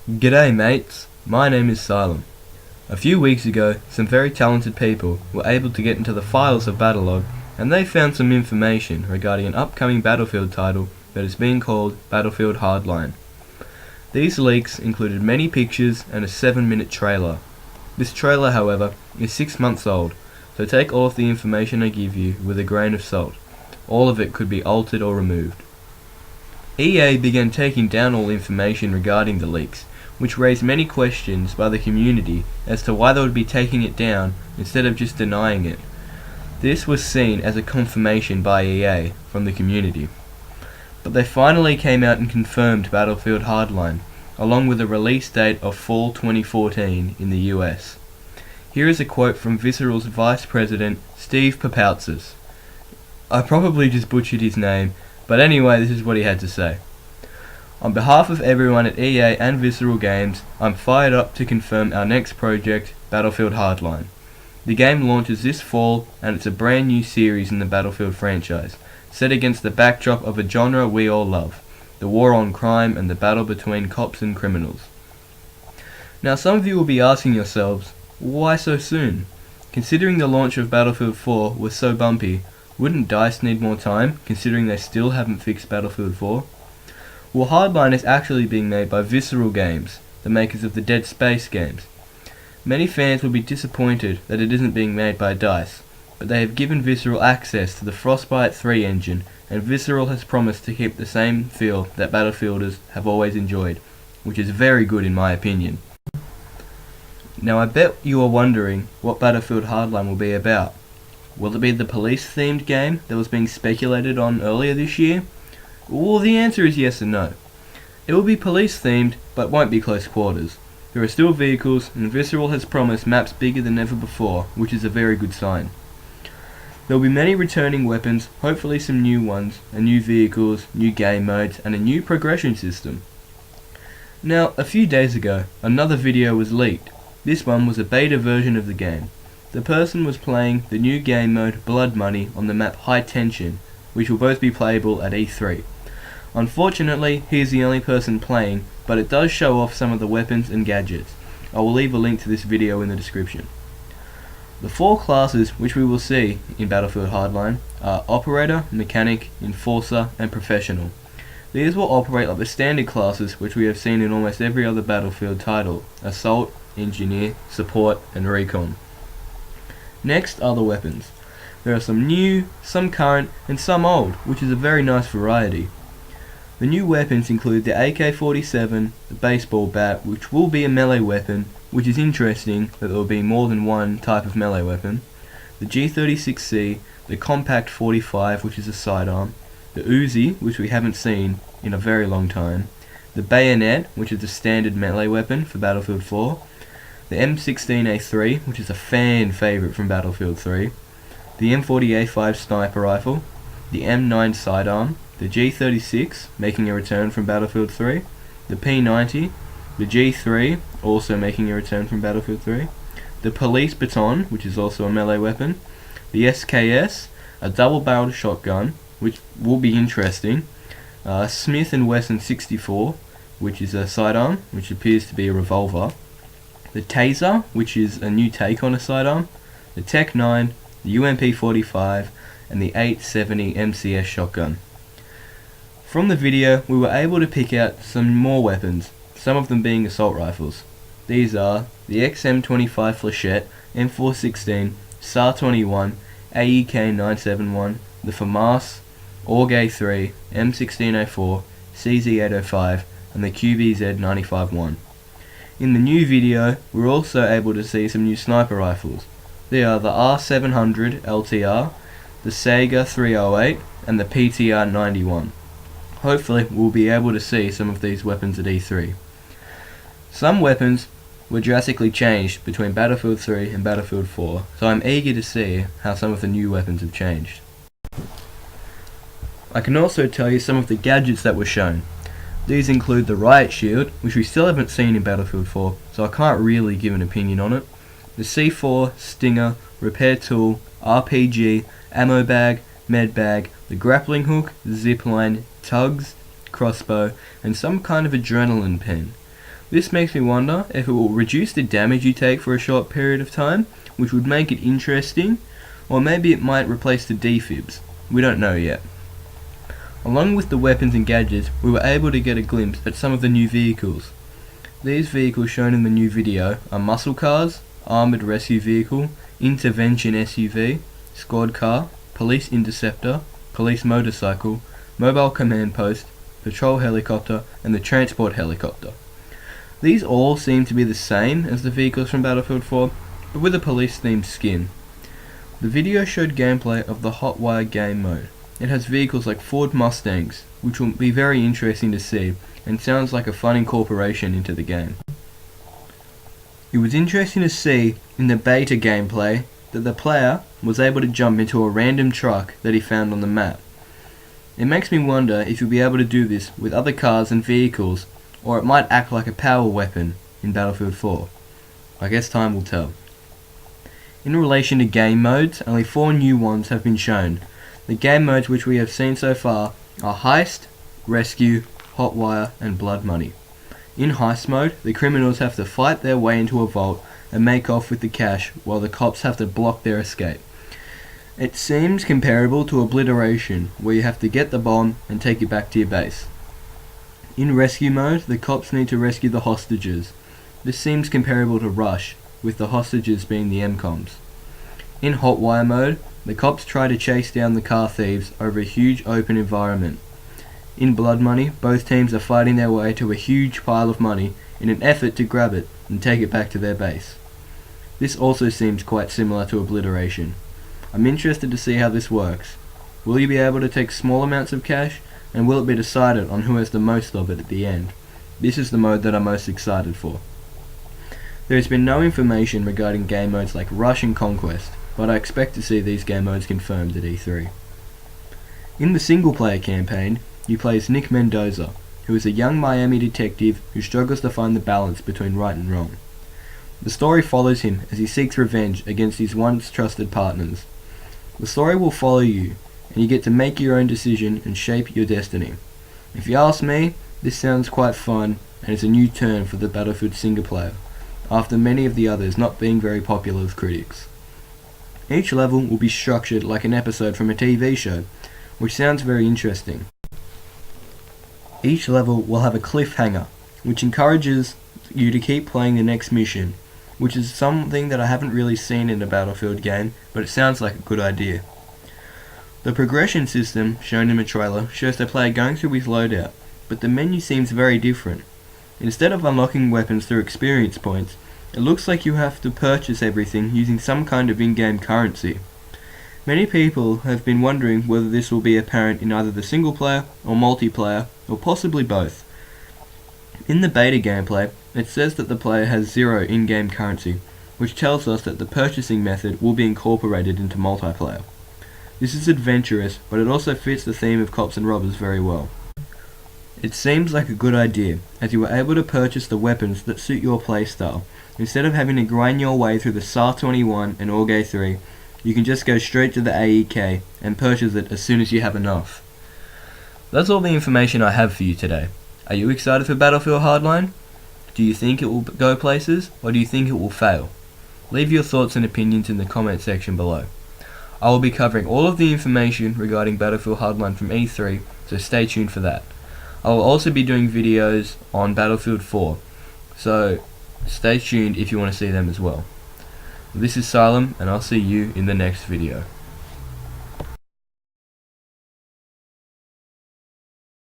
G'day mates, my name is Silem. A few weeks ago, some very talented people were able to get into the files of Battlelog, and they found some information regarding an upcoming Battlefield title that is being called Battlefield Hardline. These leaks included many pictures and a 7-minute trailer. This trailer, however, is 6 months old, so take all of the information I give you with a grain of salt. All of it could be altered or removed. EA began taking down all information regarding the leaks, which raised many questions by the community as to why they would be taking it down instead of just denying it. This was seen as a confirmation by EA from the community. But they finally came out and confirmed Battlefield Hardline, along with a release date of fall 2014 in the US. Here is a quote from Visceral's Vice President, Steve Papoutzis. I probably just butchered his name, but anyway, this is what he had to say. On behalf of everyone at EA and Visceral Games, I'm fired up to confirm our next project, Battlefield Hardline. The game launches this fall, and it's a brand new series in the Battlefield franchise, set against the backdrop of a genre we all love, the war on crime and the battle between cops and criminals. Now some of you will be asking yourselves, why so soon? Considering the launch of Battlefield 4 was so bumpy, wouldn't DICE need more time, considering they still haven't fixed Battlefield 4? Well, Hardline is actually being made by Visceral Games, the makers of the Dead Space games. Many fans will be disappointed that it isn't being made by DICE, but they have given Visceral access to the Frostbite 3 engine, and Visceral has promised to keep the same feel that Battlefielders have always enjoyed, which is very good in my opinion. Now I bet you are wondering what Battlefield Hardline will be about. Will it be the police-themed game that was being speculated on earlier this year? Well, the answer is yes and no. It will be police-themed, but won't be close quarters. There are still vehicles, and Visceral has promised maps bigger than ever before, which is a very good sign. There will be many returning weapons, hopefully some new ones, and new vehicles, new game modes, and a new progression system. Now, a few days ago, another video was leaked. This one was a beta version of the game. The person was playing the new game mode Blood Money on the map High Tension, which will both be playable at E3. Unfortunately, he is the only person playing, but it does show off some of the weapons and gadgets. I will leave a link to this video in the description. The 4 classes which we will see in Battlefield Hardline are Operator, Mechanic, Enforcer, and Professional. These will operate like the standard classes which we have seen in almost every other Battlefield title: Assault, Engineer, Support, and Recon. Next are the weapons. There are some new, some current, and some old, which is a very nice variety. The new weapons include the AK-47, the baseball bat, which will be a melee weapon, which is interesting that there will be more than one type of melee weapon, the G36C, the Compact 45, which is a sidearm, the Uzi, which we haven't seen in a very long time, the Bayonet, which is a standard melee weapon for Battlefield 4, the M16A3, which is a fan favourite from Battlefield 3, the M40A5 sniper rifle, the M9 sidearm, the G36, making a return from Battlefield 3, the P90, the G3, also making a return from Battlefield 3, the Police Baton, which is also a melee weapon, the SKS, a double-barreled shotgun, which will be interesting, Smith & Wesson 64, which is a sidearm, which appears to be a revolver, the Taser, which is a new take on a sidearm, the Tech 9, the UMP-45, and the 870 MCS shotgun. From the video, we were able to pick out some more weapons, some of them being assault rifles. These are the XM25 Flechette, M416, SAR-21, AEK-971, the FAMAS, AUG-A3, M16A4, CZ-805, and the QBZ-95-1. In the new video, we're also able to see some new sniper rifles. They are the R700 LTR, the Saiga 308, and the PTR 91. Hopefully we'll be able to see some of these weapons at E3. Some weapons were drastically changed between Battlefield 3 and Battlefield 4, so I'm eager to see how some of the new weapons have changed. I can also tell you some of the gadgets that were shown. These include the Riot Shield, which we still haven't seen in Battlefield 4, so I can't really give an opinion on it. The C4, Stinger, Repair Tool, RPG, Ammo Bag, Med Bag, the Grappling Hook, Zipline, Tugs, Crossbow, and some kind of adrenaline pen. This makes me wonder if it will reduce the damage you take for a short period of time, which would make it interesting, or maybe it might replace the defibs. We don't know yet. Along with the weapons and gadgets, we were able to get a glimpse at some of the new vehicles. These vehicles shown in the new video are muscle cars, armoured rescue vehicle, intervention SUV, squad car, police interceptor, police motorcycle, mobile command post, patrol helicopter, and the transport helicopter. These all seem to be the same as the vehicles from Battlefield 4, but with a police-themed skin. The video showed gameplay of the Hotwire game mode. It has vehicles like Ford Mustangs, which will be very interesting to see, and sounds like a fun incorporation into the game. It was interesting to see in the beta gameplay that the player was able to jump into a random truck that he found on the map. It makes me wonder if you'll be able to do this with other cars and vehicles, or it might act like a power weapon in Battlefield 4. I guess time will tell. In relation to game modes, only 4 new ones have been shown. The game modes which we have seen so far are Heist, Rescue, Hotwire, and Blood Money. In Heist mode, the criminals have to fight their way into a vault and make off with the cash, while the cops have to block their escape. It seems comparable to Obliteration, where you have to get the bomb and take it back to your base. In Rescue mode, the cops need to rescue the hostages. This seems comparable to Rush, with the hostages being the MCOMs. In Hotwire mode, the cops try to chase down the car thieves over a huge open environment. In Blood Money, both teams are fighting their way to a huge pile of money in an effort to grab it and take it back to their base. This also seems quite similar to Obliteration. I'm interested to see how this works. Will you be able to take small amounts of cash, and will it be decided on who has the most of it at the end? This is the mode that I'm most excited for. There has been no information regarding game modes like Rush and Conquest, but I expect to see these game modes confirmed at E3. In the single-player campaign, you play as Nick Mendoza, who is a young Miami detective who struggles to find the balance between right and wrong. The story follows him as he seeks revenge against his once trusted partners. The story will follow you, and you get to make your own decision and shape your destiny. If you ask me, this sounds quite fun, and is a new turn for the Battlefield single-player, after many of the others not being very popular with critics. Each level will be structured like an episode from a TV show, which sounds very interesting. Each level will have a cliffhanger, which encourages you to keep playing the next mission, which is something that I haven't really seen in a Battlefield game, but it sounds like a good idea. The progression system, shown in the trailer, shows the player going through his loadout, but the menu seems very different. Instead of unlocking weapons through experience points, it looks like you have to purchase everything using some kind of in-game currency. Many people have been wondering whether this will be apparent in either the single player or multiplayer, or possibly both. In the beta gameplay, it says that the player has 0 in-game currency, which tells us that the purchasing method will be incorporated into multiplayer. This is adventurous, but it also fits the theme of cops and robbers very well. It seems like a good idea, as you are able to purchase the weapons that suit your playstyle. Instead of having to grind your way through the SAR-21 and AUG 3, you can just go straight to the AEK and purchase it as soon as you have enough. That's all the information I have for you today. Are you excited for Battlefield Hardline? Do you think it will go places, or do you think it will fail? Leave your thoughts and opinions in the comment section below. I will be covering all of the information regarding Battlefield Hardline from E3, so stay tuned for that. I will also be doing videos on Battlefield 4, so stay tuned if you want to see them as well. This is Salem, and I'll see you in the next video.